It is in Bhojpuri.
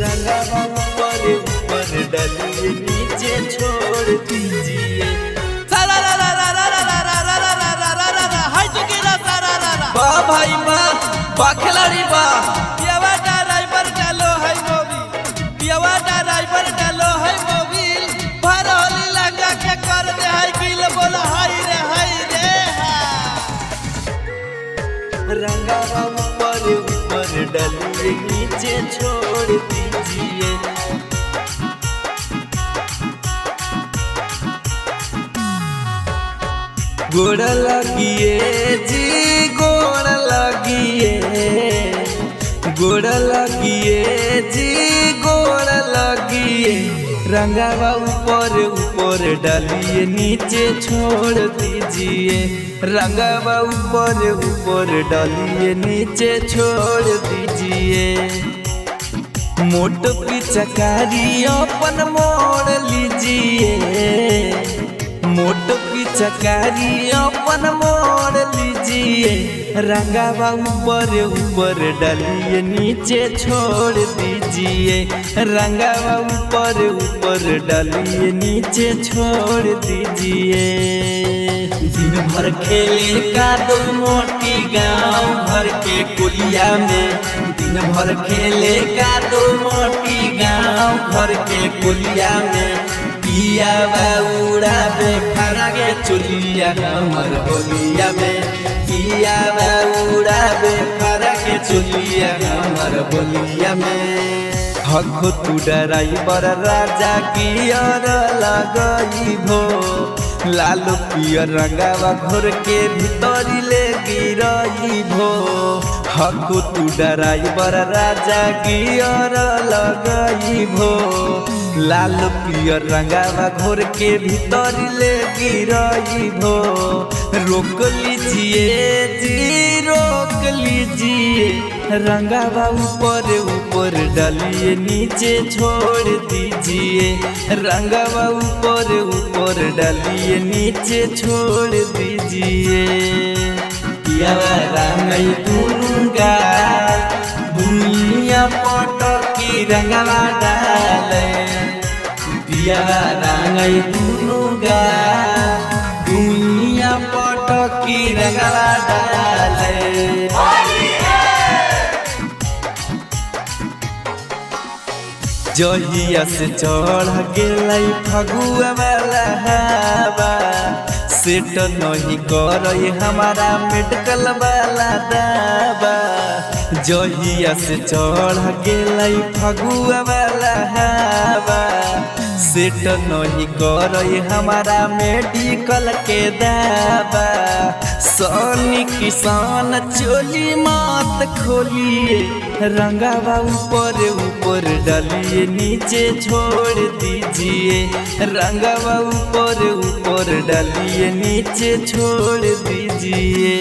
रंगवा ऊपर ऊपर डालिए नीचे छोड़ दीजिए। वाह भाई वाह, वाह खिलाड़ी वाह। पियावा ड्राइवर डालो है मोबिल, पियावा ड्राइवर डालो है मोबिल, भरोली लगा के कर दे है गिल, बोल हाय रे रंगवा ऊपर ऊपर डालिए नीचे छोड़ दीजिए। गोड़ लगिए जी गोड़ लगिए, गोड़ लगिए जी गोड़ लगिए। रंगवा ऊपर ऊपर डालिए नीचे छोड़ दीजिए। रंगवा ऊपर ऊपर डालिए नीचे छोड़ दीजिए। मोट पिचकारी अपन मोड़ लीजिए, मोट पिचकारी अपन मोड़ लीजिए। रंगवा ऊपर ऊपर डालिए नीचे छोड़ दीजिए। रंगवा ऊपर ऊपर डालिए नीचे छोड़ दीजिए। दिन भर खेले का दो मोटी गाँव भर के कुलिया में, दिन भर खेले का दो मोटी गाँव भर के कुलिया में। पिया बाउड़ा बेखारा के चुलिया हमर होलिया में, पिया बाउड़ा बेखारा के चुलिया हमर होलिया में। हखो तू ड्राइवर राजा की ओर लगई भो, लाल पियर रंगवा घोर के भीतर ले गिरई भो। हखो तू ड्राइवर राजा की ओर लगई भो, लाल पियर रंगवा घोर के भीतर ले गिरई भो। रोक लीजिए जी रोक लीजिए। रंगवा ऊपर ऊपर डालिए नीचे छोड़ दीजिए। रंगवा ऊपर ऊपर डालिए नीचे छोड़ दीजिए। पियावा रंगई दूंगा दुनिया पटकी रंगवा डाले, पियावा रंगई दूंगा दुनिया पटकी रंगवा डाले। जहिया से चढ़ गेलै फगुआ वाला हवा, सेट नहीं करई हमारा मेडिकल वाला दवा। जहिया से चढ़ गेलै फगुआ वाला हवा, सेट नहीं करई हमारा मेडिकल के दवा। सोनी किसान चोली मात खोलिए। रंगवा ऊपर ऊपर डालिए नीचे छोड़ दीजिए। रंगवा ऊपर ऊपर डालिए नीचे छोड़ दीजिए।